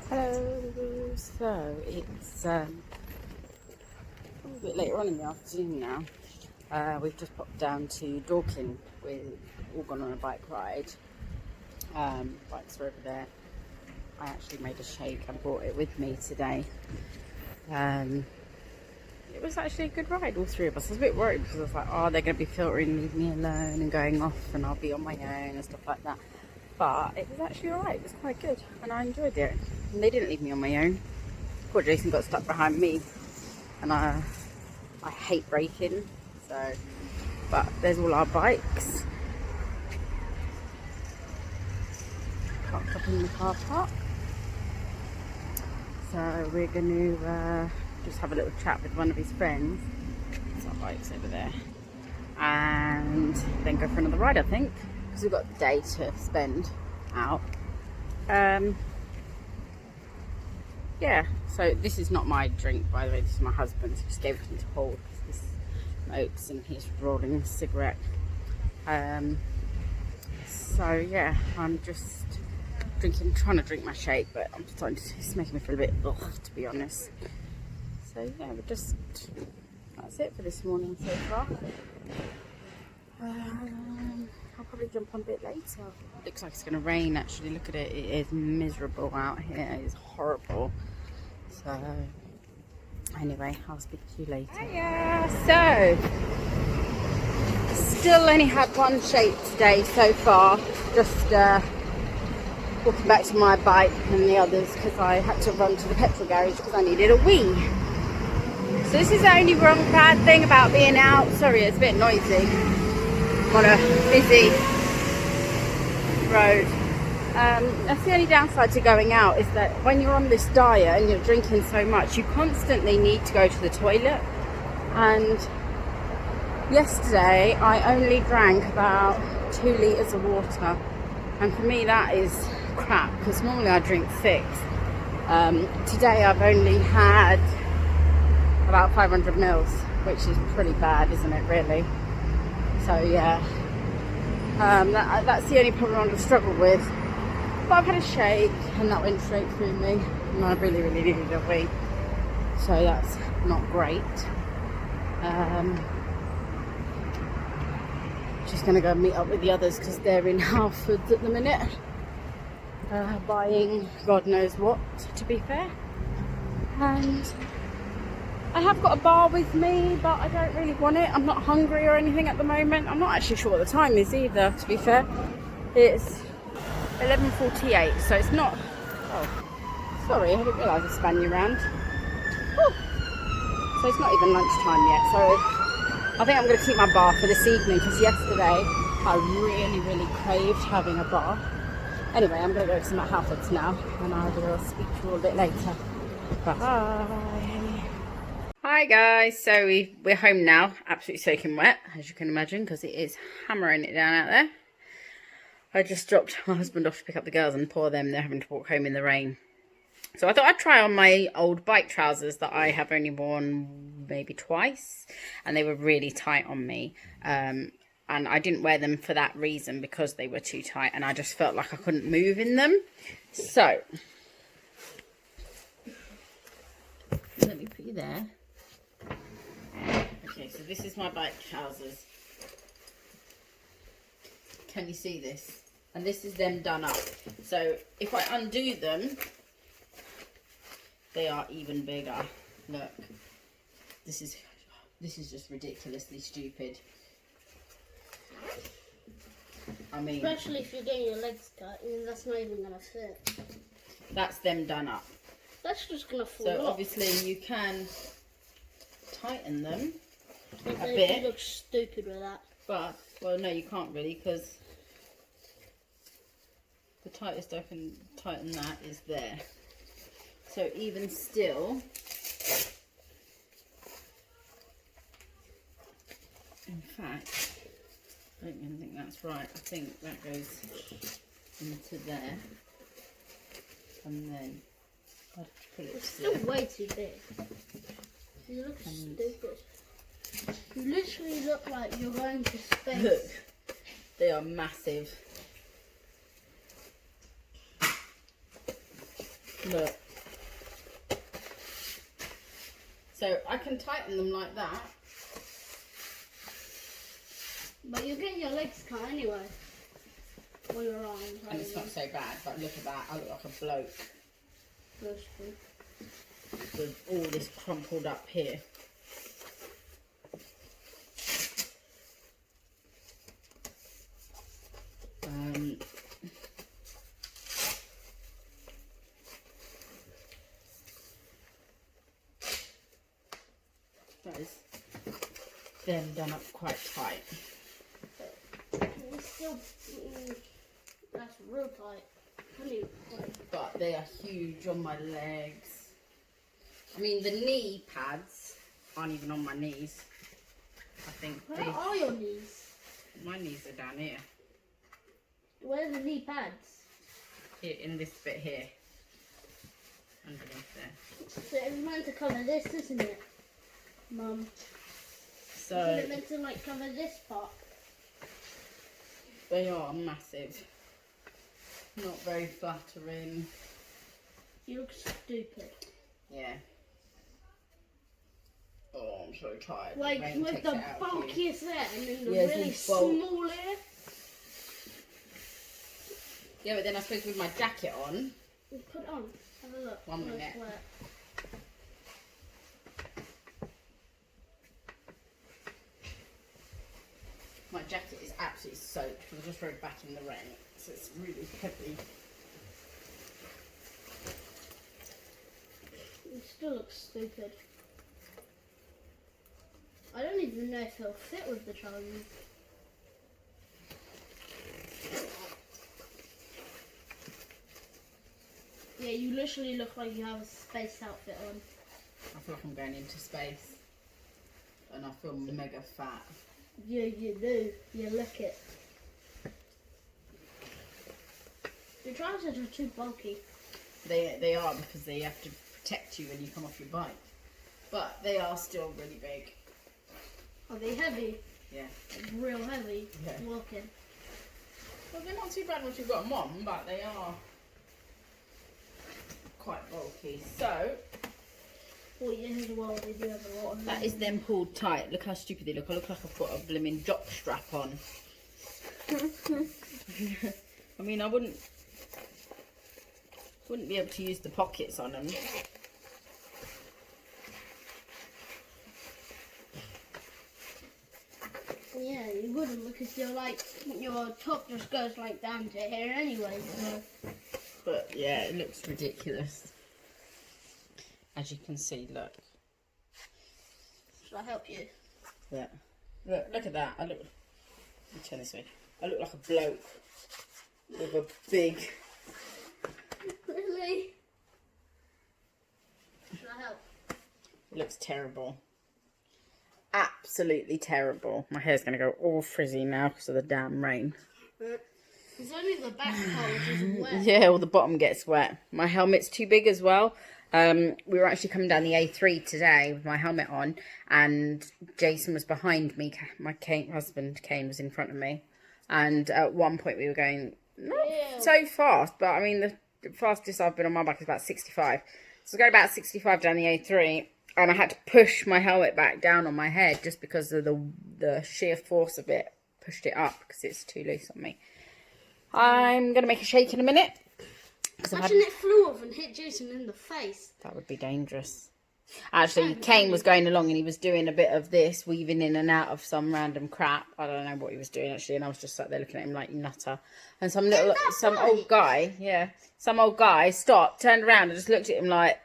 Hello, so it's a bit later on in the afternoon now. We've just popped down to Dorking. We're all gone on a bike ride. Bikes are over there. I actually made a shake and brought it with me today. It was actually a good ride, all three of us. I was a bit worried because I was like, oh, they're going to be filtering, leave me alone and going off and I'll be on my own and stuff like that. But it was actually alright, it was quite good and I enjoyed it. And they didn't leave me on my own. Poor Jason got stuck behind me and I hate braking, so, but there's all our bikes parked up in the car park. So we're going to just have a little chat with one of his friends. There's our bikes over there. And then go for another ride, I think, because we've got the day to spend out. Yeah, so this is not my drink, by the way, this is my husband's. He just gave it to me to hold because he smokes and he's rolling a cigarette. So yeah, I'm just trying to drink my shake, but I'm starting to, it's making me feel a bit ugh, to be honest. So yeah, that's it for this morning so far. I'll probably jump on a bit later. It looks like it's going to rain actually, look at it, it is miserable out here, it is horrible. So anyway, I'll speak to you later. Hiya. So still only had one shake today so far, just walking back to my bike and the others because I had to run to the petrol garage because I needed a wee. So this is the only bad thing about being out. Sorry, it's a bit noisy. I'm on a busy road. That's the only downside to going out, is that when you're on this diet and you're drinking so much, you constantly need to go to the toilet. And yesterday I only drank about 2 litres of water, and for me that is crap because normally I drink 6. Today I've only had about 500 mils, which is pretty bad, isn't it, really? So yeah, that's the only problem I'm going to struggle with. But I've had a shake and that went straight through me, and I really needed a wee, so that's not great. Just going to go meet up with the others because they're in Halfords at the minute, buying God knows what, to be fair. And I have got a bar with me, but I don't really want it. I'm not hungry or anything at the moment. I'm not actually sure what the time is either, to be fair. It's 11:48, so it's not... Oh, sorry, I didn't realise I span you around. Whew. So it's not even lunchtime yet, so I think I'm going to keep my bar for this evening because yesterday I really craved having a bar. Anyway, I'm going to go to some Halfords now and I will speak to you all a bit later. Bye. Hi guys, so we're home now, absolutely soaking wet, as you can imagine, because it is hammering it down out there. I just dropped my husband off to pick up the girls, and poor them, they're having to walk home in the rain. So I thought I'd try on my old bike trousers that I have only worn maybe twice, and they were really tight on me. And I didn't wear them for that reason, because they were too tight, and I just felt like I couldn't move in them. So let me put you there. Okay, so this is my bike trousers. Can you see this? And this is them done up. So if I undo them, they are even bigger. Look, this is just ridiculously stupid. I mean, especially if you're getting your legs cut, and that's not even gonna fit. That's them done up. That's just gonna fall So off. obviously you can tighten them a bit. You look stupid with that. But, well, no, you can't really, because the tightest I can tighten that is there. So even still, in fact, I don't even think that's right. I think that goes into there, and then I'd pull it. It's still way too big. You look stupid. You literally look like you're going to space. Look, they are massive. Look. So I can tighten them like that. But you're getting your legs cut anyway. Or your arms. And it's not so bad, but look at that. I look like a bloke. That's true. With all this crumpled up here. That is then done up quite tight. It's still, that's real tight. Really tight. But they are huge on my legs. I mean, the knee pads aren't even on my knees. I think Where are your knees? my knees are down here. Where are the knee pads? Here, in this bit here. Underneath there. So it's meant to cover this, isn't it, Mum? So Isn't it meant to like cover this part? they are massive. Not very flattering. You look stupid. Yeah. Oh, I'm so tired. Like Rain with takes the it out of you. bulkiest there and then the Yeah, it's really all bulk. small here. Yeah, but then I suppose with my jacket on. Put it on. Have a look. 1 minute. Nice work. My jacket is absolutely soaked because I just rode back in the rain, so it's really heavy. It still looks stupid. I don't even know if it'll fit with the trousers. Yeah, you literally look like you have a space outfit on. I feel like I'm going into space, and I feel mega fat. Yeah, you do. You look it. Your trousers are too bulky. They are, because they have to protect you when you come off your bike, but they are still really big. Are they heavy? Yeah. Real heavy. Yeah. Walking. Well, they're not too bad once you've got them on, but they are quite bulky. So 4 years well, they do have a lot of that is them pulled tight. Look how stupid they look. I look like I've got a blooming jock strap on. I mean, I wouldn't be able to use the pockets on them. Yeah, you wouldn't because you're like your top just goes like down to here anyway. So. But yeah, it looks ridiculous. As you can see, look. Should I help you? Yeah. Look at that. Let me turn this way. I look like a bloke with a big. Really? Should I help? It looks terrible. Absolutely terrible. My hair's going to go all frizzy now because of the damn rain. It's only the back part which is wet. Yeah, all the bottom gets wet. My helmet's too big as well. We were actually coming down the A3 today with my helmet on, and Jason was behind me. My husband, Kane, was in front of me. And at one point we were going, not so fast, but I mean, the fastest I've been on my bike is about 65. So I was going about 65 down the A3. And I had to push my helmet back down on my head just because of the sheer force of it. Pushed it up because it's too loose on me. I'm going to make a shake in a minute. Imagine it flew off and hit Jason in the face. That would be dangerous. Actually, Kane was going along and he was doing a bit of this, weaving in and out of some random crap. I don't know what he was doing actually, and I was just sat there looking at him like, you nutter. And some old guy stopped, turned around and just looked at him like,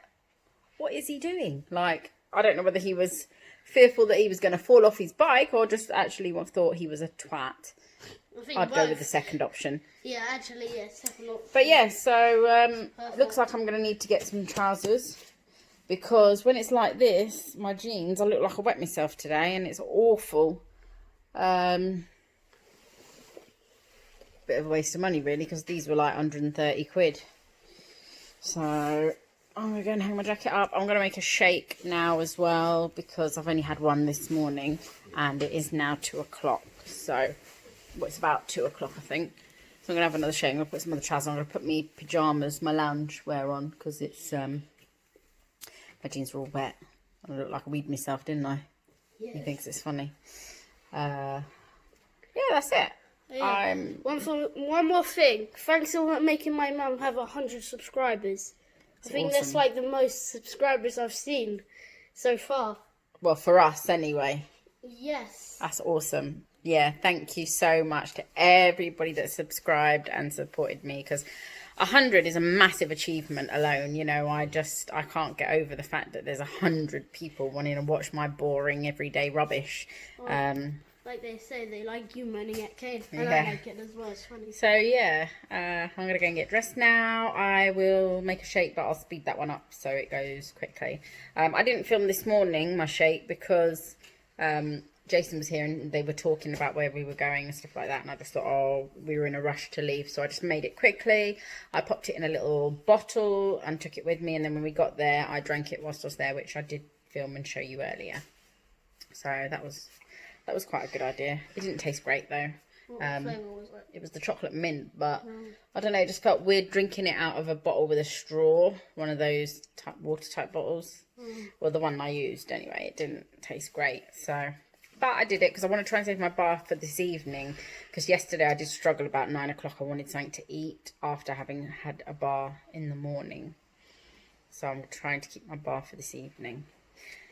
what is he doing? Like, I don't know whether he was fearful that he was going to fall off his bike or just actually thought he was a twat. I'd go with the second option. Yeah, actually, yeah, second option. But yeah, so it looks like I'm going to need to get some trousers because when it's like this, my jeans, I look like I wet myself today and it's awful. Bit of a waste of money really because these were like 130 quid. So I'm going to go and hang my jacket up. I'm going to make a shake now as well because I've only had one this morning and it is now 2 o'clock. So, well, it's about 2 o'clock, I think. So I'm going to have another shake. I'm going to put some other trousers on. I'm going to put my pyjamas, my lounge wear on, because it's, my jeans are all wet. I look like I weed myself, didn't I? Yes. He thinks it's funny. Yeah, that's it. Yeah. One more thing. Thanks for making my mum have 100 subscribers. I think awesome. that's like the most subscribers I've seen so far. Well, for us anyway. Yes. That's awesome. Yeah, thank you so much to everybody that subscribed and supported me, because 100 is a massive achievement alone. You know, I can't get over the fact that there's 100 people wanting to watch my boring everyday rubbish. Like they say, they like you moaning at Cade, and Yeah. I like it as well. It's funny. So yeah, I'm gonna go and get dressed now. I will make a shake, but I'll speed that one up so it goes quickly. I didn't film this morning my shake because Jason was here and they were talking about where we were going and stuff like that, and I just thought, oh, we were in a rush to leave, so I just made it quickly. I popped it in a little bottle and took it with me, and then when we got there I drank it whilst I was there, which I did film and show you earlier. So that was quite a good idea. It didn't taste great though. What flavour was it? It was the chocolate mint, but I don't know, it just felt weird drinking it out of a bottle with a straw, one of those water type bottles. Well, the one I used anyway. It didn't taste great, so... But I did it because I want to try and save my bar for this evening, because yesterday I did struggle about 9 o'clock. I wanted something to eat after having had a bar in the morning. So I'm trying to keep my bar for this evening.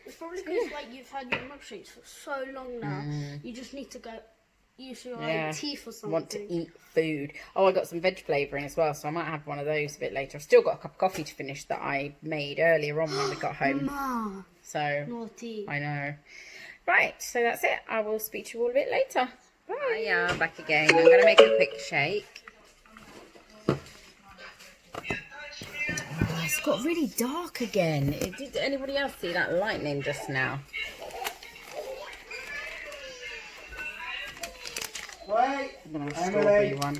It's probably because like you've had your milkshakes for so long now. You just need to go use your teeth or something. Want to eat food. Oh, I got some veg flavouring as well, so I might have one of those a bit later. I've still got a cup of coffee to finish that I made earlier on when we got home. Mama. So Naughty. I know. Right, so that's it. I will speak to you all a bit later. Bye. Yeah, back again. I'm going to make a quick shake. Oh, it's got really dark again. Did anybody else see that lightning just now? Wait, I'm going to have a strawberry one.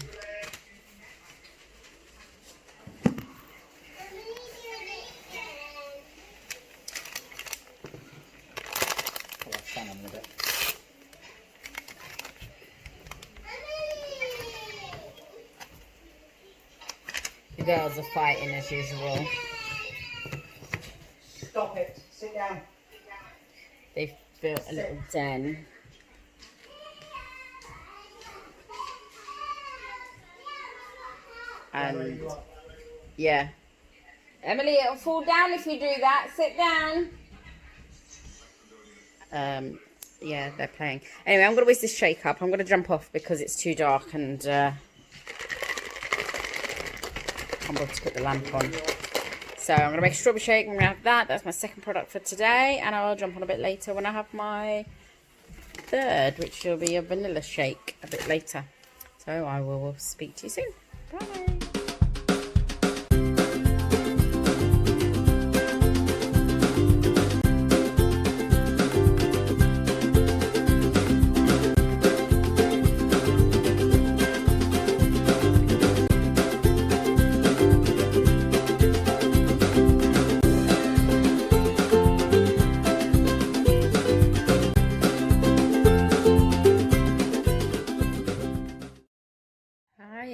The girls are fighting as usual. Stop it. Sit down. They've built a little den. And yeah. Emily, it'll fall down if you do that. Sit down. Yeah, they're playing. Anyway, I'm going to whiz this shake up. I'm going to jump off because it's too dark and I'm about to put the lamp on. So I'm going to make a strawberry shake. I'm going to have that. That's my second product for today. And I'll jump on a bit later when I have my third, which will be a vanilla shake a bit later. So I will speak to you soon. Bye.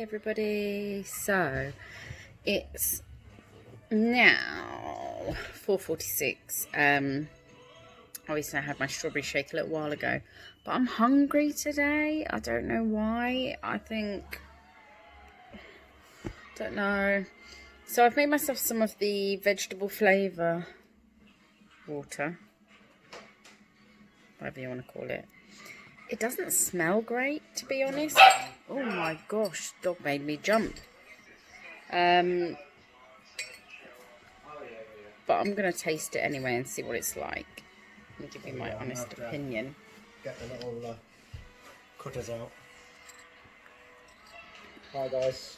Everybody, so it's now 4:46. Obviously I had my strawberry shake a little while ago, but I'm hungry today. I don't know why. I don't know. So I've made myself some of the vegetable flavour water, whatever you want to call it. It doesn't smell great, to be honest. Oh my gosh, dog made me jump. But I'm going to taste it anyway and see what it's like. Let me give you my honest opinion. Get the little cutters out. Hi guys.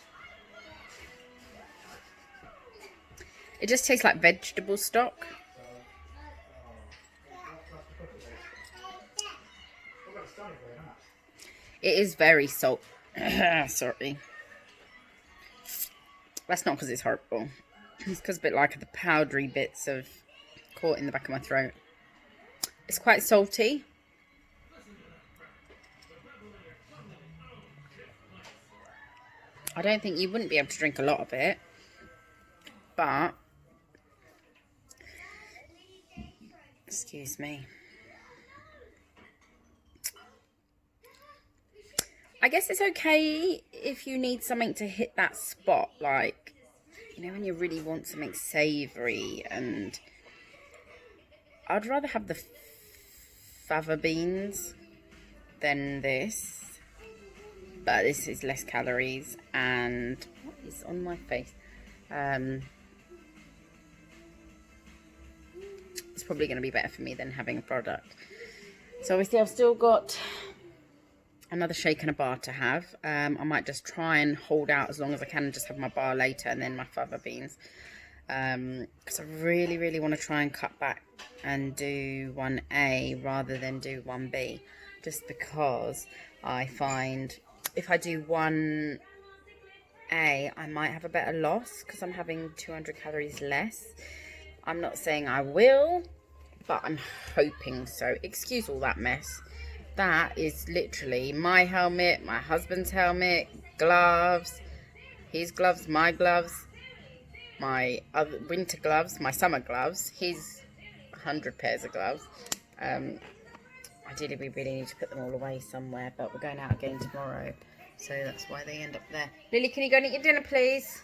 It just tastes like vegetable stock. It is very salt. Sorry. That's not because it's horrible. It's because a bit like the powdery bits have caught in the back of my throat. It's quite salty. I don't think you wouldn't be able to drink a lot of it, but excuse me. I guess it's okay if you need something to hit that spot, like, you know, when you really want something savoury. And I'd rather have the fava beans than this, but this is less calories. And what is on my face? It's probably going to be better for me than having a product. So obviously I've still got another shake and a bar to have. I might just try and hold out as long as I can and just have my bar later and then my fava beans. Because I really want to try and cut back and do 1A rather than do 1B. Just because I find if I do 1A, I might have a better loss because I'm having 200 calories less. I'm not saying I will, but I'm hoping so. Excuse all that mess. That is literally my helmet, my husband's helmet, gloves, his gloves, my gloves, my other winter gloves, my summer gloves, his 100 pairs of gloves. Ideally, we really need to put them all away somewhere, but we're going out again tomorrow, so that's why they end up there. Lily, can you go and eat your dinner, please?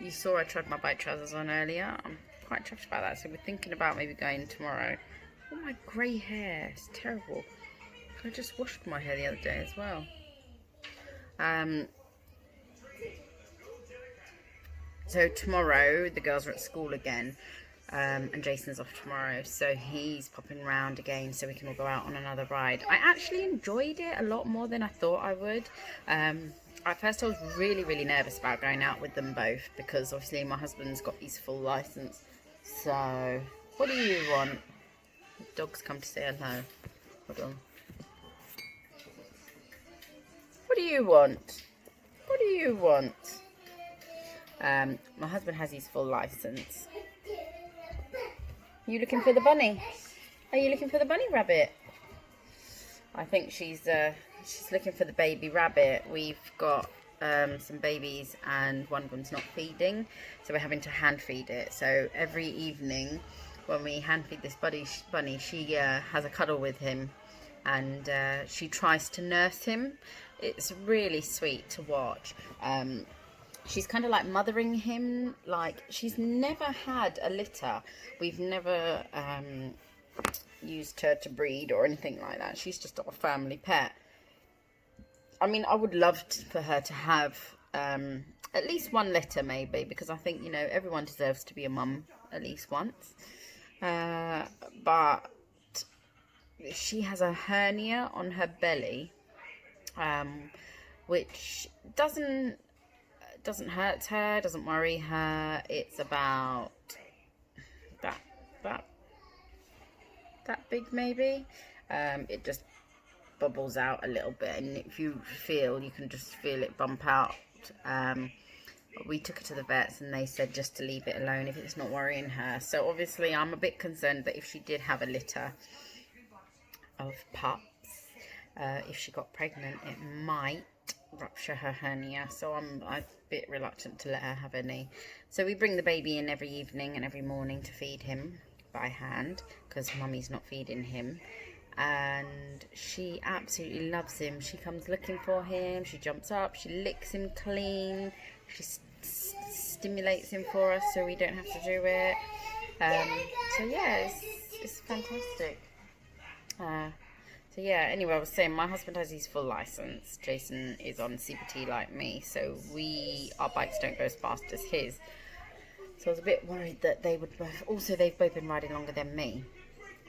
You saw I tried my bike trousers on earlier. I'm quite chuffed about that, so we're thinking about maybe going tomorrow. Oh, my grey hair, it's terrible. I just washed my hair the other day as well. So tomorrow the girls are at school again, and Jason's off tomorrow, so he's popping round again so we can all go out on another ride. I actually enjoyed it a lot more than I thought I would. At first I was really nervous about going out with them both because obviously my husband's got his full license. So what do you want? The dog's come to say hello. Hold on. What do you want? What do you want? My husband has his full license. Are you looking for the bunny? Are you looking for the bunny rabbit? I think she's looking for the baby rabbit. We've got some babies and one of them's not feeding, so we're having to hand feed it. So every evening when we hand feed this bunny, she has a cuddle with him, and she tries to nurse him. It's really sweet to watch. She's kind of like mothering him. Like, she's never had a litter. We've never used her to breed or anything like that. She's just a family pet. I mean, I would love for her to have at least one litter maybe, because I think, you know, everyone deserves to be a mum at least once. But she has a hernia on her belly, which doesn't hurt her, doesn't worry her. It's about that big maybe. It just bubbles out a little bit, and if you can just feel it bump out. We took her to the vets and they said just to leave it alone if it's not worrying her. So obviously I'm a bit concerned that if she did have a litter of pups, if she got pregnant, it might rupture her hernia. So I'm a bit reluctant to let her have any. So we bring the baby in every evening and every morning to feed him by hand because mummy's not feeding him, and she absolutely loves him. She comes looking for him, she jumps up, she licks him clean, she stimulates him for us so we don't have to do it. So yeah, it's fantastic. So yeah, anyway, I was saying my husband has his full license. Jason is on CBT like me, so our bikes don't go as fast as his. So I was a bit worried that they would both, also they've both been riding longer than me.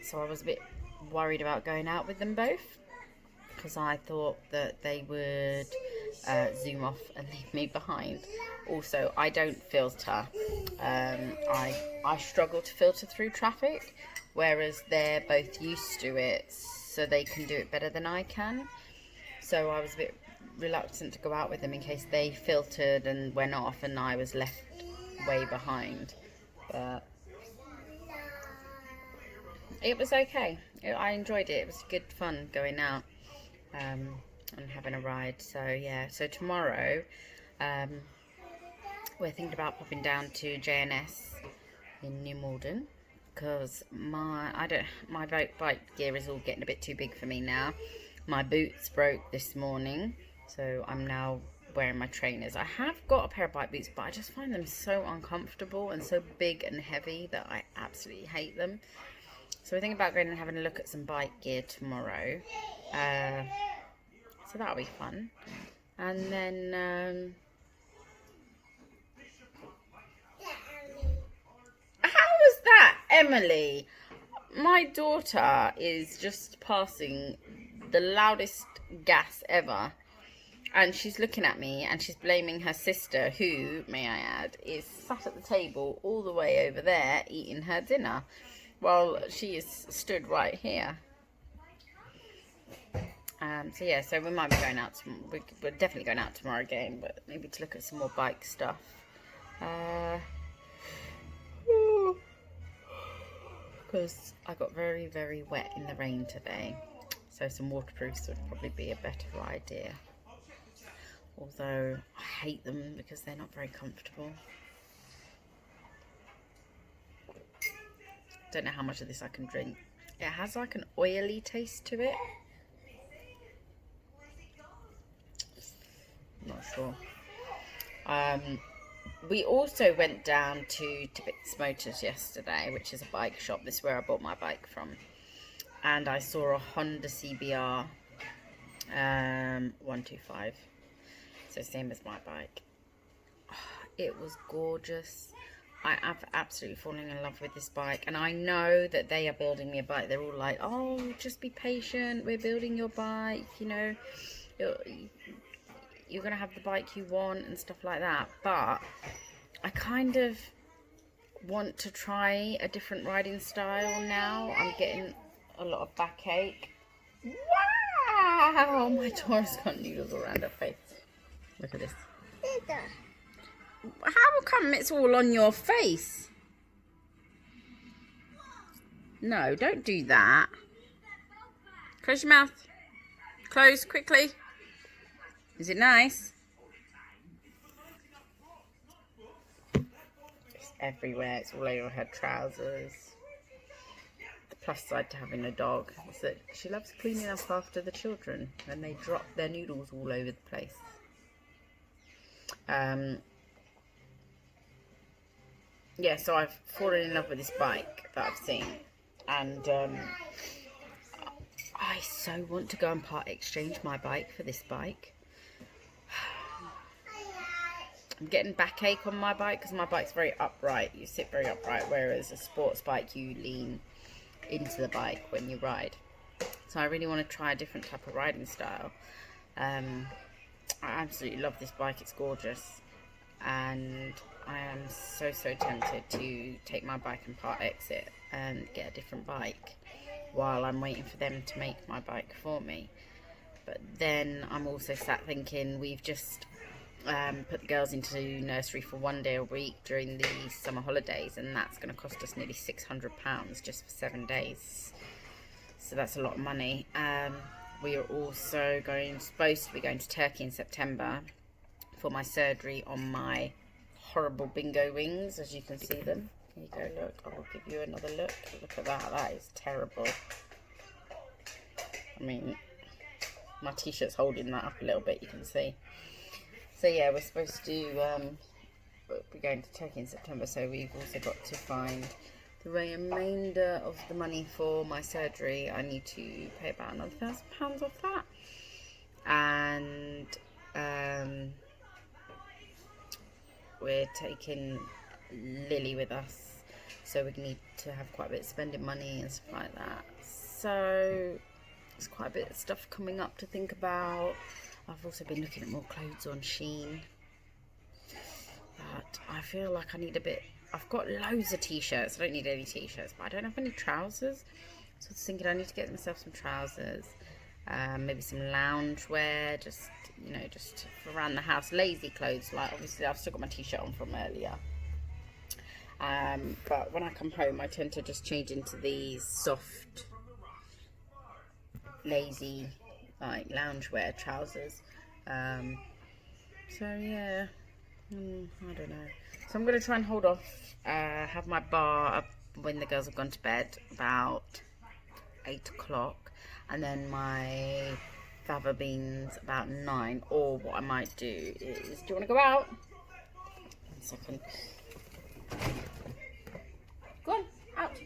So I was a bit worried about going out with them both, because I thought that they would zoom off and leave me behind. Also, I don't filter. I struggle to filter through traffic, whereas they're both used to it, so they can do it better than I can. So I was a bit reluctant to go out with them in case they filtered and went off and I was left way behind. But it was okay. I enjoyed it. It was good fun going out and having a ride. So yeah, so tomorrow we're thinking about popping down to J&S in New Malden, because my bike gear is all getting a bit too big for me now. My boots broke this morning, so I'm now wearing my trainers. I have got a pair of bike boots, but I just find them so uncomfortable and so big and heavy that I absolutely hate them. So we're thinking about going and having a look at some bike gear tomorrow. So that'll be fun. And then how was that, Emily? My daughter is just passing the loudest gas ever, and she's looking at me and she's blaming her sister, who, may I add, is sat at the table all the way over there eating her dinner while she is stood right here. So yeah, so we might be going out we're definitely going out tomorrow again, but maybe to look at some more bike stuff. Because I got very, very wet in the rain today, so some waterproofs would probably be a better idea. Although I hate them because they're not very comfortable. Don't know how much of this I can drink. It has like an oily taste to it. Not sure. We also went down to Tippett's Motors yesterday, which is a bike shop. This is where I bought my bike from. And I saw a Honda CBR 125. So same as my bike. It was gorgeous. I have absolutely fallen in love with this bike. And I know that they are building me a bike. They're all like, oh, just be patient. We're building your bike. You know, you're going to have the bike you want and stuff like that. But I kind of want to try a different riding style now. I'm getting a lot of backache. Wow! My daughter's got noodles around her face. Look at this. How come it's all on your face? No, don't do that. Close your mouth. Close, quickly. Is it nice? It's everywhere. It's all over her trousers. The plus side to having a dog is that she loves cleaning up after the children and they drop their noodles all over the place. Yeah, so I've fallen in love with this bike that I've seen, and I so want to go and part exchange my bike for this bike. I'm getting backache on my bike because my bike's very upright. You sit very upright, whereas a sports bike you lean into the bike when you ride. So I really want to try a different type of riding style. I absolutely love this bike. It's gorgeous, and I am so tempted to take my bike and part exit and get a different bike while I'm waiting for them to make my bike for me. But then I'm also sat thinking, we've just put the girls into nursery for 1 day a week during the summer holidays, and that's going to cost us nearly £600 just for 7 days. So that's a lot of money. We are also supposed to be going to Turkey in September for my surgery on my horrible bingo wings, as you can see them. Here you go, look. I will give you another look. Look at that. That is terrible. I mean, my t-shirt's holding that up a little bit, you can see. So yeah, we're supposed to be going to Turkey in September, so we've also got to find the remainder of the money for my surgery. I need to pay about another £1,000 off that. And we're taking Lily with us, so we need to have quite a bit of spending money and stuff like that. So there's quite a bit of stuff coming up to think about. I've also been looking at more clothes on Shein, but I feel like I need a bit. I've got loads of t-shirts. I don't need any t-shirts, but I don't have any trousers. So I was thinking I need to get myself some trousers, maybe some lounge wear, just, you know, just for around the house. Lazy clothes, like obviously I've still got my t-shirt on from earlier. But when I come home, I tend to just change into these soft, lazy, like loungewear trousers. So yeah, I don't know. So I'm gonna try and hold off. Have my bar up when the girls have gone to bed, about 8 o'clock, and then my fava beans about 9. Or what I might do is, do you want to go out? 1 second. Go on, out.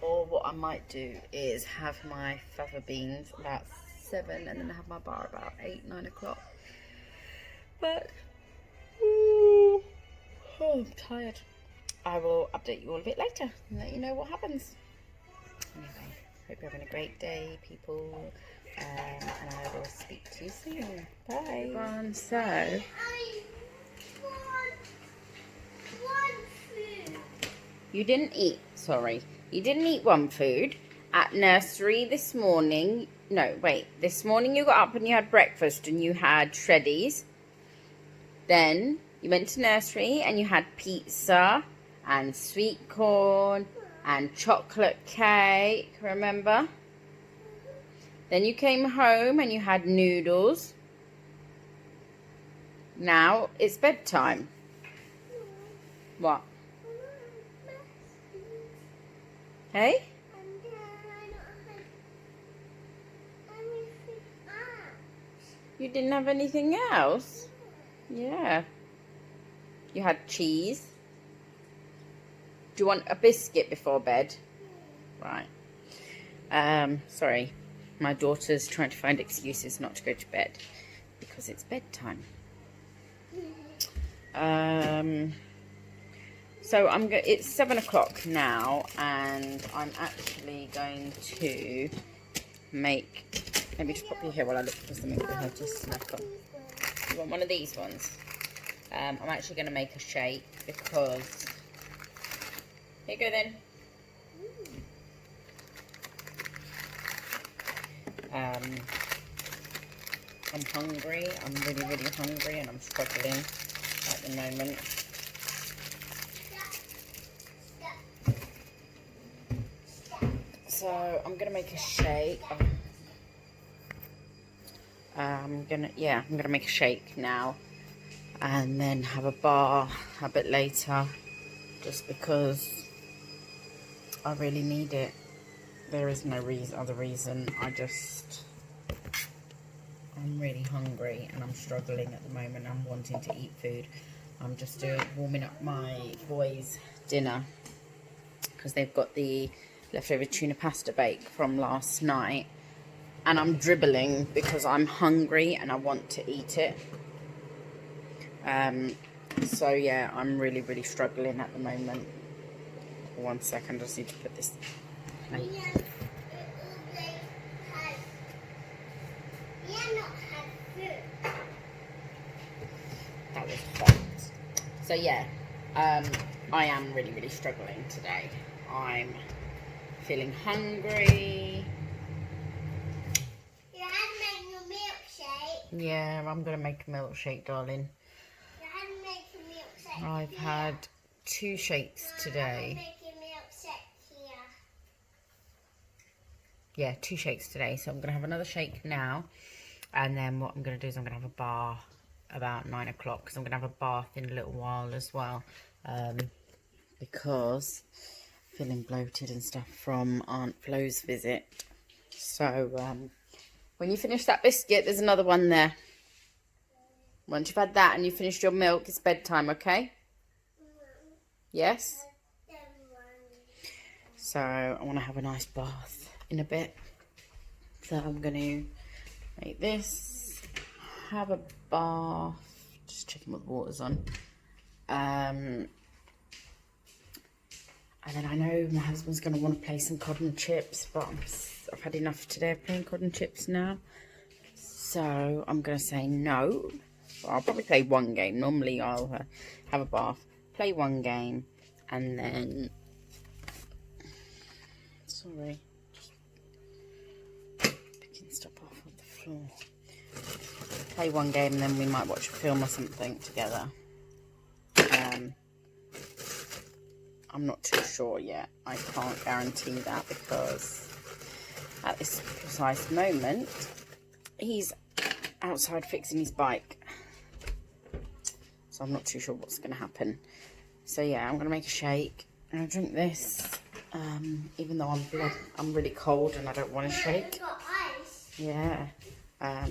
Or what I might do is have my fava beans about 7, and then have my bar about 8, 9 o'clock. But oh, I'm tired. I will update you all a bit later and let you know what happens. Anyway, hope you're having a great day, people. And I will speak to you soon. Bye. Everyone, so you didn't eat, sorry. You didn't eat one food at nursery this morning. No, wait. This morning you got up and you had breakfast and you had shreddies. Then you went to nursery and you had pizza and sweet corn and chocolate cake, remember? Then you came home and you had noodles. Now it's bedtime. What? Hey? You didn't have anything else? Yeah. You had cheese. Do you want a biscuit before bed? Right. Sorry. My daughter's trying to find excuses not to go to bed because it's bedtime. So it's 7 o'clock now, and I'm actually going to make, let me just pop you here while I look for something for her to snack on. You want one of these ones? I'm actually going to make a shake because, here you go then. I'm hungry. I'm really, really hungry, and I'm struggling at the moment. So I'm gonna make a shake. I'm gonna make a shake now, and then have a bar a bit later, just because I really need it. There is no other reason. I'm really hungry and I'm struggling at the moment. I'm wanting to eat food. I'm just warming up my boys' dinner because they've got the leftover tuna pasta bake from last night, and I'm dribbling because I'm hungry and I want to eat it. So yeah, I'm really, really struggling at the moment. 1 second, I just need to put this. That was hot. So yeah, I am really, really struggling today. I'm feeling hungry. You had to make a milkshake. Yeah, I'm gonna make a milkshake, darling. You had to make a milkshake. I've had 2 shakes today. Make a milkshake here. Yeah, 2 shakes today. So I'm gonna have another shake now, and then what I'm gonna do is I'm gonna have a bar about 9 o'clock because I'm gonna have a bath in a little while as well, because I'm feeling bloated and stuff from Aunt Flo's visit. So when you finish that biscuit, there's another one there. Once you've had that and you've finished your milk, it's bedtime, okay? Yes? So I want to have a nice bath in a bit. So I'm going to make this, have a bath, just checking what the water's on. And then I know my husband's going to want to play some cotton chips, but I've had enough today of playing cotton chips now. So I'm going to say no. I'll probably play one game. Normally I'll have a bath, play one game, and then... Sorry. Just picking stuff off of the floor. play one game and then we might watch a film or something together. I'm not too sure yet. I can't guarantee that because at this precise moment he's outside fixing his bike. So I'm not too sure what's going to happen. So yeah, I'm going to make a shake. I'm going to drink this. Even though I'm really cold and I don't want to shake. Yeah. I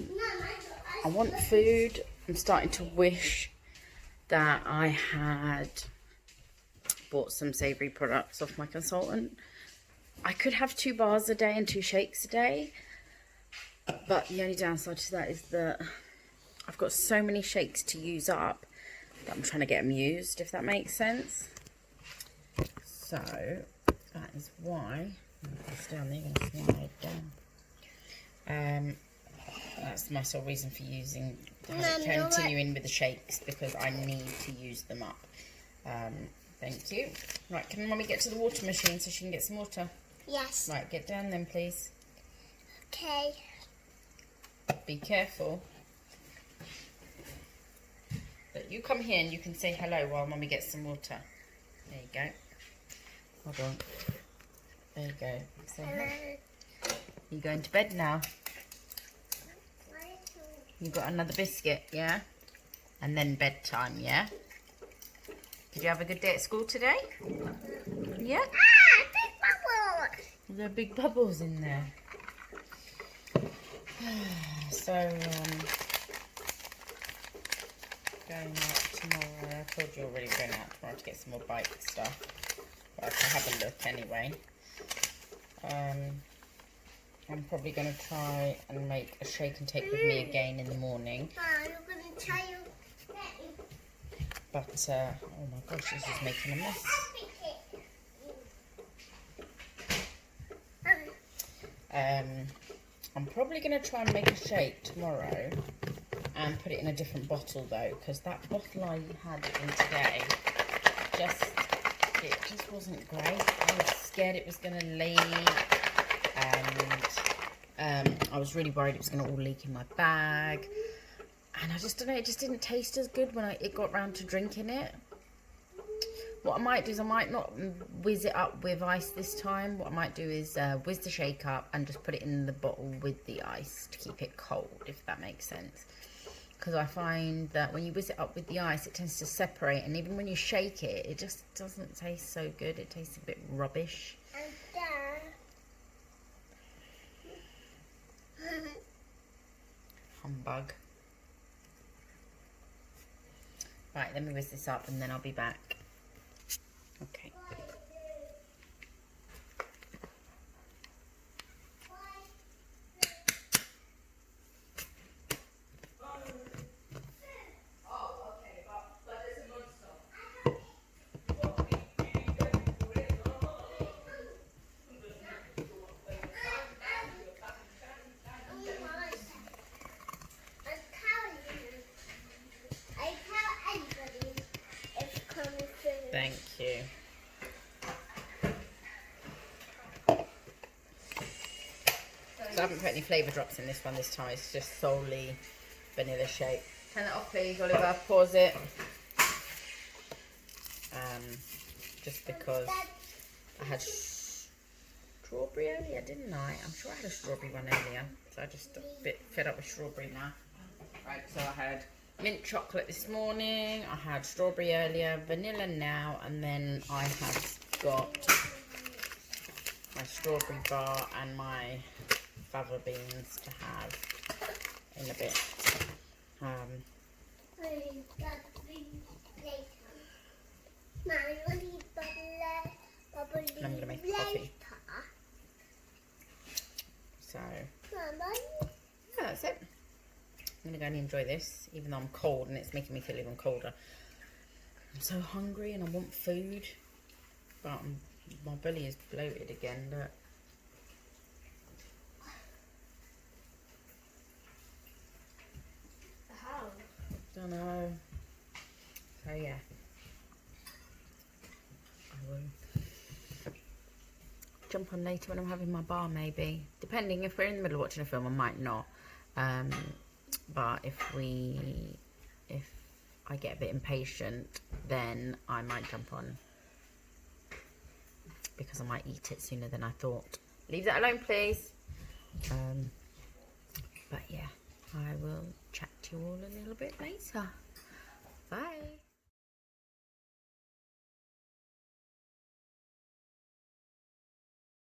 want food. I'm starting to wish that I had bought some savoury products off my consultant. I could have 2 bars a day and 2 shakes a day, but the only downside to that is that I've got so many shakes to use up that I'm trying to get them used, if that makes sense. So that is why it's down there, going to slide down. That's my sole reason for continuing with the shakes, because I need to use them up. Thank you. Right, can Mummy get to the water machine so she can get some water? Yes. Right, get down then, please. Okay. Be careful. But you come here and you can say hello while Mummy gets some water. There you go. Hold on. There you go. Say hello. You going to bed now? You got another biscuit, yeah? And then bedtime, yeah? Did you have a good day at school today? Yeah? Ah, big bubble! There are big bubbles in there. So, going out tomorrow. I told you already we're going out tomorrow to get some more bike stuff. But I can have a look anyway. I'm probably going to try and make a shake and take with me again in the morning. You're going to try your... But, oh my gosh, this is making a mess. I'm probably going to try and make a shake tomorrow and put it in a different bottle though, because that bottle I had in today, it just wasn't great. I was scared it was going to leak, and I was really worried it was going to all leak in my bag. And I just don't know, it just didn't taste as good when it got round to drinking it. What I might do is I might not whiz it up with ice this time. What I might do is whiz the shake up and just put it in the bottle with the ice to keep it cold, if that makes sense. Because I find that when you whiz it up with the ice, it tends to separate. And even when you shake it, it just doesn't taste so good. It tastes a bit rubbish. Humbug. Right, let me whiz this up and then I'll be back. Okay. Thank you. So I haven't put any flavour drops in this one this time. It's just solely vanilla shake. Turn it off, please, Oliver. Pause it. Just because I had strawberry earlier, didn't I? I'm sure I had a strawberry one earlier. So I just a bit fed up with strawberry now. Right, so I had mint chocolate this morning, I had strawberry earlier, vanilla now, and then I have got my strawberry bar and my fava beans to have in a bit. And I'm going to make coffee. So, yeah, that's it. I'm going to go and enjoy this, even though I'm cold and it's making me feel even colder. I'm so hungry and I want food, but my belly is bloated again, look. How? Don't know. So yeah. I will jump on later when I'm having my bar maybe. Depending, if we're in the middle of watching a film I might not. But if I get a bit impatient, then I might jump on, because I might eat it sooner than I thought. Leave that alone, please. But yeah, I will chat to you all a little bit later. Bye.